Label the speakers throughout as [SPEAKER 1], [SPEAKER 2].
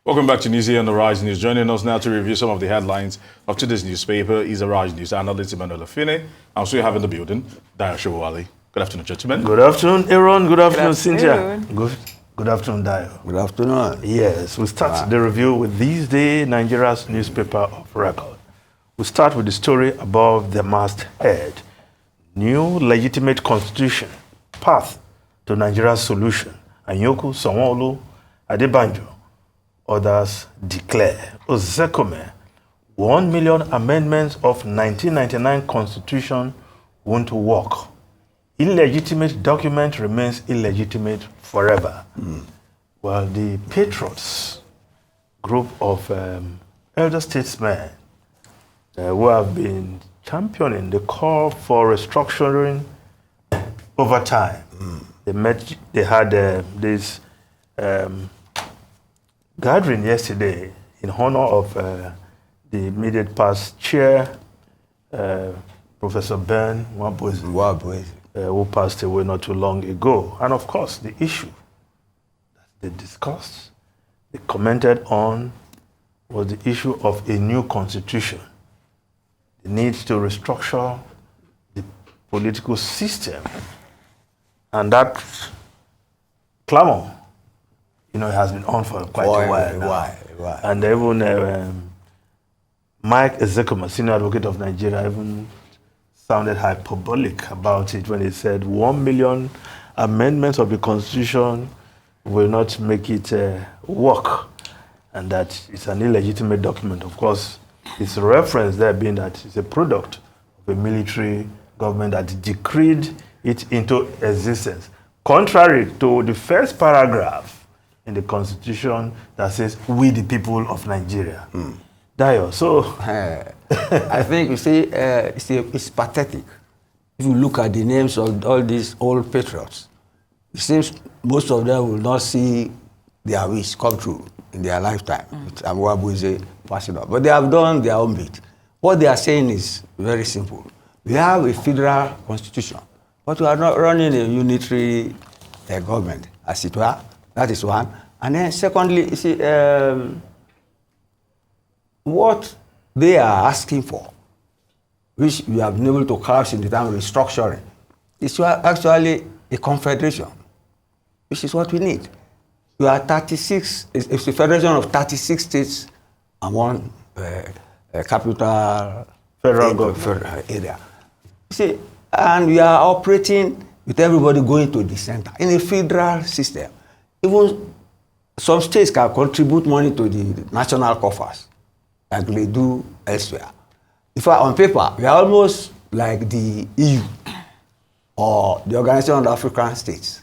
[SPEAKER 1] Welcome back to News here on the Rise News. Joining us now to review some of the headlines of today's newspaper is the Rise News analyst Emmanuel Afine. Also, you have in the building Dayo Showali. Good afternoon, gentlemen.
[SPEAKER 2] Good afternoon, Aaron. Good afternoon, Cynthia. Good afternoon, Dayo.
[SPEAKER 3] Good afternoon.
[SPEAKER 2] Yes, we start the review with this day Nigeria's newspaper of record. We start with the story above the masthead. New legitimate constitution, path to Nigeria's solution. Anyoku, Sanwo-Olu, Adebanjo. Others declare. Ozekome, 1 million amendments of 1999 constitution won't work. Illegitimate document remains illegitimate forever. Well, the Patriots group of elder statesmen who have been championing the call for restructuring over time. They had this gathering yesterday in honor of the immediate past chair, Professor Ben Nwabueze, who passed away not too long ago. And of course, the issue that they discussed, they commented on, was the issue of a new constitution. The need to restructure the political system. And that clamor, it has been on for quite a while now. And even Mike Ezekoma, senior advocate of Nigeria, even sounded hyperbolic about it when he said 1 million amendments of the Constitution will not make it work, and that it's an illegitimate document. Of course, its reference there being that it's a product of a military government that decreed it into existence, contrary to the first paragraph in the Constitution that says, "We the people of Nigeria." Dayo, so
[SPEAKER 3] I think you see, it's pathetic. If you look at the names of all these old patriots, it seems most of them will not see their wish come true in their lifetime. Nwabueze passing on, but they have done their own bit. What they are saying is very simple. We have a federal constitution, but we are not running a unitary government, as it were. That is one. And then secondly, you see, what they are asking for, which we have been able to craft in the time of restructuring, is actually a confederation, which is what we need. We are 36, it's a federation of 36 states and one capital federal area. You see, and we are operating with everybody going to the center in a federal system. Even some states can contribute money to the national coffers, like they do elsewhere. In fact, on paper, we are almost like the EU or the Organization of African States.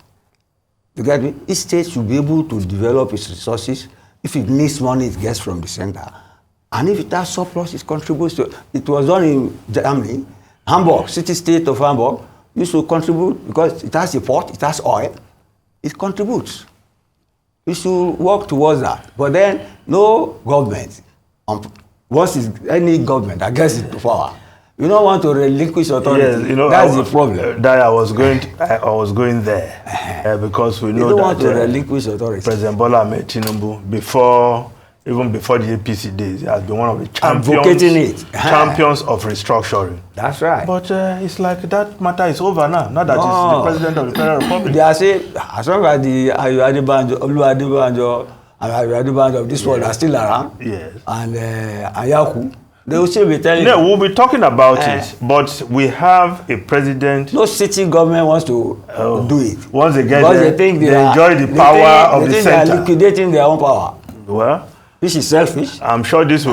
[SPEAKER 3] You get me? Each state should be able to develop its resources. If it needs money, it gets from the center. And if it has surplus, it contributes to it. It was done in Germany. Hamburg, city-state of Hamburg, used to contribute because it has a port, it has oil, it contributes. We should work towards that. But then, no government, once it's any government that gets into power, you don't want to relinquish authority. Yes, that's the problem.
[SPEAKER 2] That I was going there because we know
[SPEAKER 3] you don't
[SPEAKER 2] that
[SPEAKER 3] want to relinquish authority.
[SPEAKER 2] President Bola Ahmed Tinubu, even before the APC days, he has been one of the champions of restructuring.
[SPEAKER 3] That's right.
[SPEAKER 2] But it's like that matter is over now. Now that he's the president of the Federal Republic.
[SPEAKER 3] They are saying, as long as the Olu Adebanjo of this world are still around,
[SPEAKER 2] yes,
[SPEAKER 3] and Ayaku, they will still be telling.
[SPEAKER 2] Yeah, we'll be talking about it, but we have a president.
[SPEAKER 3] No city government wants to do it.
[SPEAKER 2] Once they get
[SPEAKER 3] because
[SPEAKER 2] there,
[SPEAKER 3] they
[SPEAKER 2] enjoy the power of the center.
[SPEAKER 3] They are liquidating their own power.
[SPEAKER 2] Well,
[SPEAKER 3] which is selfish.
[SPEAKER 2] I'm sure this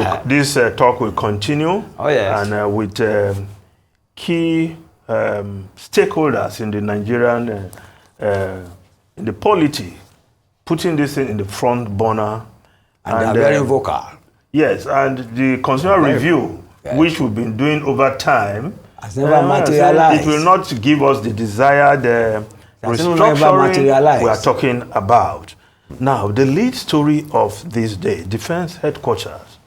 [SPEAKER 2] talk will continue.
[SPEAKER 3] Oh yes.
[SPEAKER 2] And with key stakeholders in the Nigerian, in the polity, putting this in the front burner.
[SPEAKER 3] And they are very vocal.
[SPEAKER 2] Yes, and the consumer review, which we've been doing over time,
[SPEAKER 3] has never materialized.
[SPEAKER 2] It will not give us the desired restructuring we are talking about. Now, the lead story of this day, Defense Headquarters,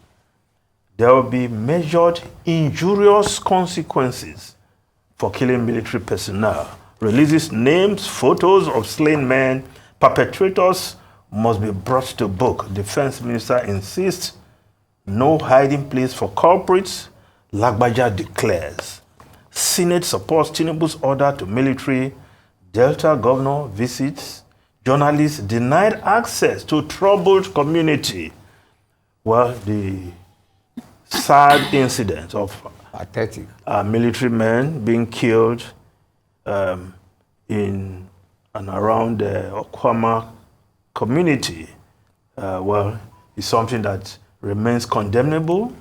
[SPEAKER 2] there will be measured injurious consequences for killing military personnel, releases names, photos of slain men, Perpetrators must be brought to book. Defense Minister insists no hiding place for culprits. Lagbaja declares. Senate supports Tinubu's order to military. Delta governor visits. Journalists denied access to troubled community. Well, the sad incident of
[SPEAKER 3] Pathetic.
[SPEAKER 2] military men being killed in and around the Okwama community, well, is something that remains condemnable,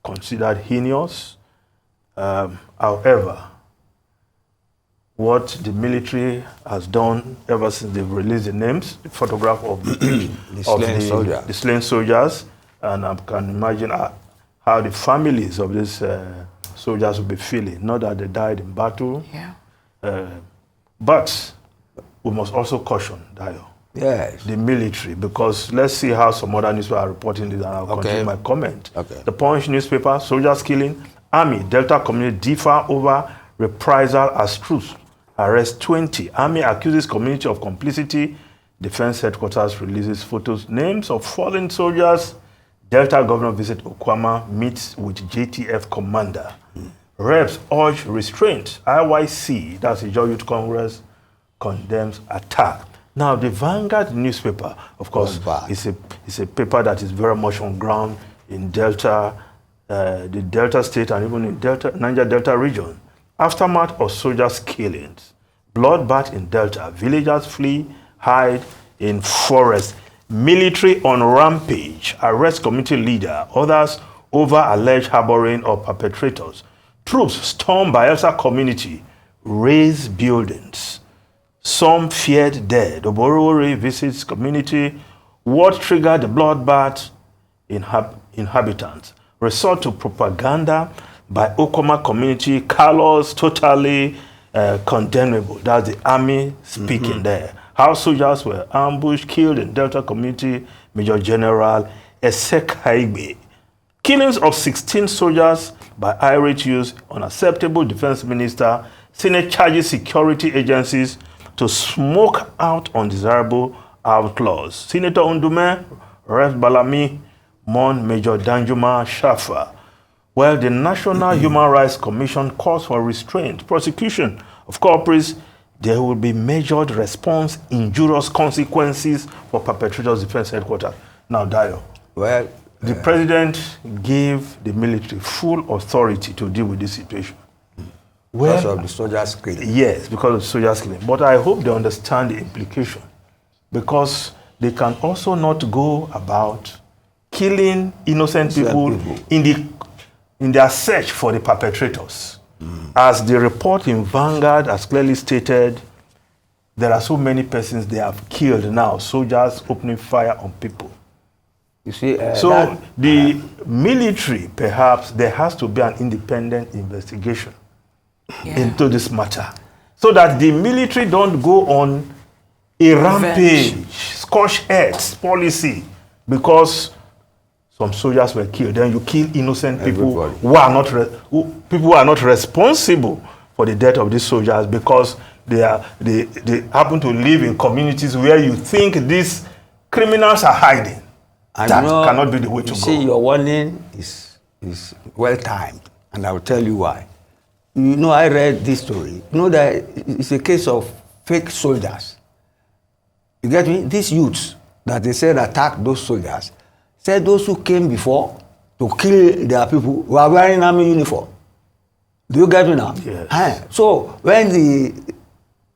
[SPEAKER 2] considered heinous. However, what the military has done ever since they've released the names, the photograph of the slain soldiers, and I can imagine how the families of these soldiers will be feeling. Not that they died in battle, but we must also caution, Dayo, the military, because let's see how some other newspapers are reporting this, and I'll continue my comment. The Punch newspaper, soldiers killing, Army, Delta community differ over reprisal as troops. Arrest 20. Army accuses community of complicity. Defense headquarters releases photos, names of fallen soldiers. Delta governor visit Okwama, meets with JTF commander. Reps urge restraint. IYC, that's the Joint Youth Congress, condemns attack. Now, the Vanguard newspaper, of course, is a paper that is very much on ground in Delta, the Delta state, and even in Niger Delta region. Aftermath of soldiers' killings. Bloodbath in Delta. Villagers flee, hide in forest. Military on rampage. Arrest community leader. Others over alleged harboring of perpetrators. Troops storm Bayelsa community. Raise buildings. Some feared dead. Oborori visits community. What triggered the bloodbath? Inhabitants. Resort to propaganda by Okoma community. Callous, totally condemnable. That's the army speaking there. How soldiers were ambushed, killed in Delta community. Major General Esek Haigbe. Killings of 16 soldiers by irate youths, unacceptable. Defense Minister. Senate charges security agencies to smoke out undesirable outlaws. Senator Undume, Rev Balami, Mon Major Danjuma Shafa. Well, the National Human Rights Commission calls for restraint, prosecution of culprits. There will be measured response, injurious consequences for perpetrators. Defense headquarters. Now, Dayo.
[SPEAKER 3] Well,
[SPEAKER 2] the president gave the military full authority to deal with this situation.
[SPEAKER 3] Because of the soldiers' killing.
[SPEAKER 2] Yes, because of the soldiers' killing. But I hope they understand the implication, because they can also not go about killing innocent people in their search for the perpetrators. As the report in Vanguard has clearly stated, there are so many persons they have killed now, soldiers opening fire on people.
[SPEAKER 3] You see,
[SPEAKER 2] so the military, perhaps, there has to be an independent investigation into this matter, so that the military don't go on a rampage, scorched earth policy, because some soldiers were killed. Then you kill innocent people who are not responsible for the death of these soldiers, because they happen to live in communities where you think these criminals are hiding. And that cannot be the way to go.
[SPEAKER 3] See, your warning is well timed, and I will tell you why. You know, I read this story. You know that it's a case of fake soldiers. You get me? These youths that they said attacked those soldiers, said those who came before to kill their people were wearing army uniform. Do you get me now?
[SPEAKER 2] Yes.
[SPEAKER 3] So when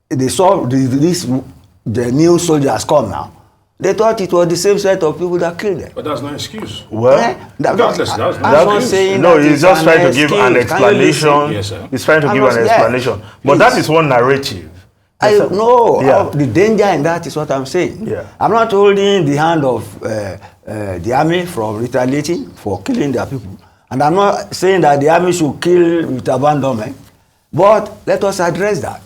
[SPEAKER 3] they saw the new soldiers come now, they thought it was the same set of people that killed them.
[SPEAKER 1] But that's no excuse.
[SPEAKER 2] Well,
[SPEAKER 3] that's
[SPEAKER 2] not saying no, he's just trying to give an explanation. Yes, sir. He's trying to give an explanation. But that is one narrative.
[SPEAKER 3] I know the danger in that is what I'm saying. I'm not holding the hand of the army from retaliating for killing their people. And I'm not saying that the army should kill with abandonment. But let us address that.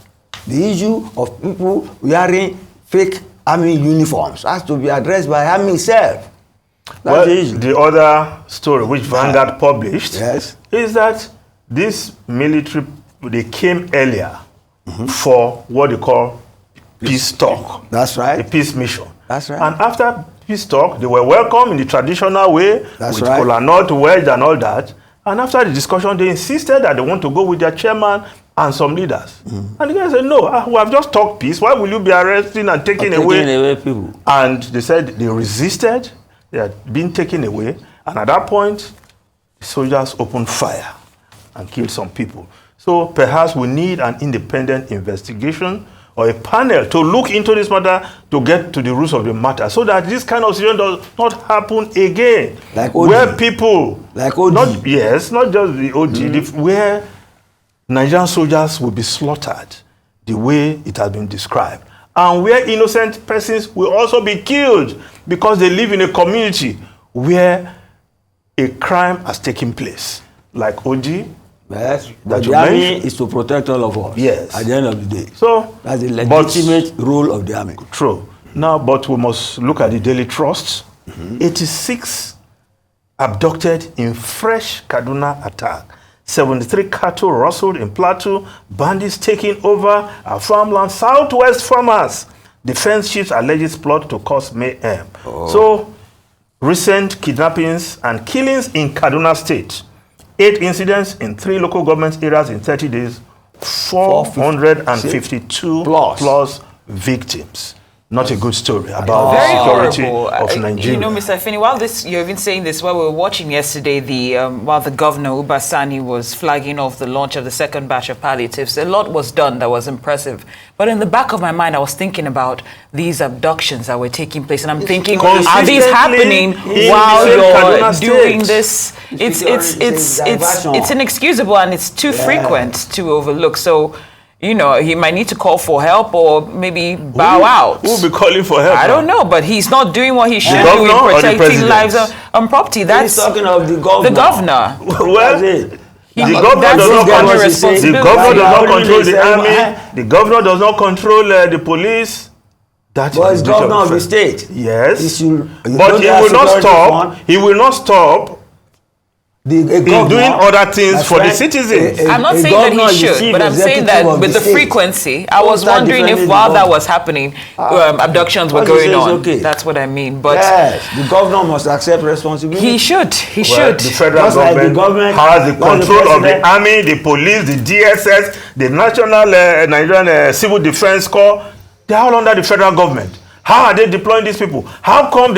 [SPEAKER 3] The issue of people wearing fake army uniforms has to be addressed by army itself.
[SPEAKER 2] Well, the other story which Vanguard published is that this military, they came earlier for what they call peace talk.
[SPEAKER 3] That's right.
[SPEAKER 2] A peace mission.
[SPEAKER 3] That's right.
[SPEAKER 2] And after peace talk, they were welcome in the traditional way,
[SPEAKER 3] That's
[SPEAKER 2] with
[SPEAKER 3] right.
[SPEAKER 2] kola nut, wedge, and all that. And after the discussion, they insisted that they want to go with their chairman and some leaders. And the guy said, no, we have just talked peace. Why will you be arresting and taking away
[SPEAKER 3] people?
[SPEAKER 2] And they said they resisted. They had been taken away. And at that point, the soldiers opened fire and killed some people. So perhaps we need an independent investigation or a panel to look into this matter to get to the roots of the matter so that this kind of situation does not happen again.
[SPEAKER 3] Like OD.
[SPEAKER 2] Where people,
[SPEAKER 3] Like OD.
[SPEAKER 2] not just the OD, where Nigerian soldiers will be slaughtered the way it has been described. And where innocent persons will also be killed because they live in a community where a crime has taken place. Like OD,
[SPEAKER 3] Yes,
[SPEAKER 2] that
[SPEAKER 3] but
[SPEAKER 2] you
[SPEAKER 3] the army
[SPEAKER 2] mentioned.
[SPEAKER 3] is to protect all of us.
[SPEAKER 2] Yes.
[SPEAKER 3] At the end of the day.
[SPEAKER 2] So,
[SPEAKER 3] That's the legitimate role of the army.
[SPEAKER 2] True. Now, but we must look at the daily trusts. 86 abducted in fresh Kaduna attack. 73 cattle rustled in Plateau. Bandits taking over our farmland. Southwest farmers. Defense chiefs alleges plot to cause mayhem. So, recent kidnappings and killings in Kaduna State. 8 incidents in 3 local government areas in 30 days. 452 plus victims. Not a good story about the
[SPEAKER 4] Very
[SPEAKER 2] security
[SPEAKER 4] horrible.
[SPEAKER 2] of Nigeria.
[SPEAKER 4] You know, Mr. Finney, while you're even saying this, while we were watching yesterday, while the governor, Uba Sani, was flagging off the launch of the second batch of palliatives, a lot was done that was impressive. But in the back of my mind, I was thinking about these abductions that were taking place. And I'm thinking, are these happening while you're doing this? It's inexcusable and it's too frequent to overlook. So, you know, he might need to call for help or maybe bow out.
[SPEAKER 2] Who will be calling for help?
[SPEAKER 4] I don't know, but he's not doing what he should do
[SPEAKER 2] governor
[SPEAKER 4] in
[SPEAKER 2] or the
[SPEAKER 4] protecting
[SPEAKER 2] president?
[SPEAKER 4] lives on property. That's
[SPEAKER 3] He's talking of the governor.
[SPEAKER 4] the governor.
[SPEAKER 2] Well,
[SPEAKER 3] That's it.
[SPEAKER 2] the governor
[SPEAKER 4] That's
[SPEAKER 2] does
[SPEAKER 4] his
[SPEAKER 2] not
[SPEAKER 4] governor
[SPEAKER 2] control.
[SPEAKER 4] responsibility.
[SPEAKER 2] The governor does not
[SPEAKER 3] Right.
[SPEAKER 2] control the
[SPEAKER 3] Right.
[SPEAKER 2] army. The governor does not control the police. That
[SPEAKER 3] But
[SPEAKER 2] is
[SPEAKER 3] he's
[SPEAKER 2] the duty
[SPEAKER 3] governor of the
[SPEAKER 2] first.
[SPEAKER 3] state.
[SPEAKER 2] Yes,
[SPEAKER 3] He should-
[SPEAKER 2] but he will not stop.
[SPEAKER 3] Fund.
[SPEAKER 2] He will not stop in doing other things for the citizens.
[SPEAKER 4] I'm not saying that he should, but I'm saying that with the frequency, I was wondering if while that was happening, abductions were
[SPEAKER 3] what you
[SPEAKER 4] going
[SPEAKER 3] say is
[SPEAKER 4] on.
[SPEAKER 3] okay.
[SPEAKER 4] That's what I mean. But
[SPEAKER 3] Yes, the governor must accept responsibility.
[SPEAKER 4] he should. He
[SPEAKER 2] Well,
[SPEAKER 4] should.
[SPEAKER 2] the federal
[SPEAKER 3] Just like the
[SPEAKER 2] government,
[SPEAKER 3] government
[SPEAKER 2] has the
[SPEAKER 3] was the
[SPEAKER 2] control of the
[SPEAKER 3] president.
[SPEAKER 2] army, the police, the DSS, the National Nigerian Civil Defense Corps. They are all under the federal government. How are they deploying these people? How come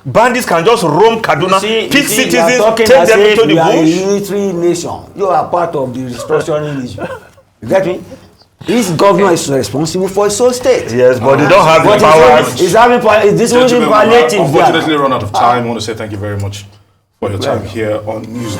[SPEAKER 2] bandits can just roam Kaduna, pick citizens, take them into the
[SPEAKER 3] We are a
[SPEAKER 2] bush?
[SPEAKER 3] unitary nation. You are part of the restructuring issue. You get me? This governor is responsible for his whole state.
[SPEAKER 2] Yes, but they don't have the
[SPEAKER 3] But
[SPEAKER 2] power.
[SPEAKER 3] he's having this only
[SPEAKER 1] Gentlemen, we have
[SPEAKER 3] palliative.
[SPEAKER 1] unfortunately run out of time. I want to say thank you very much for your time here on News.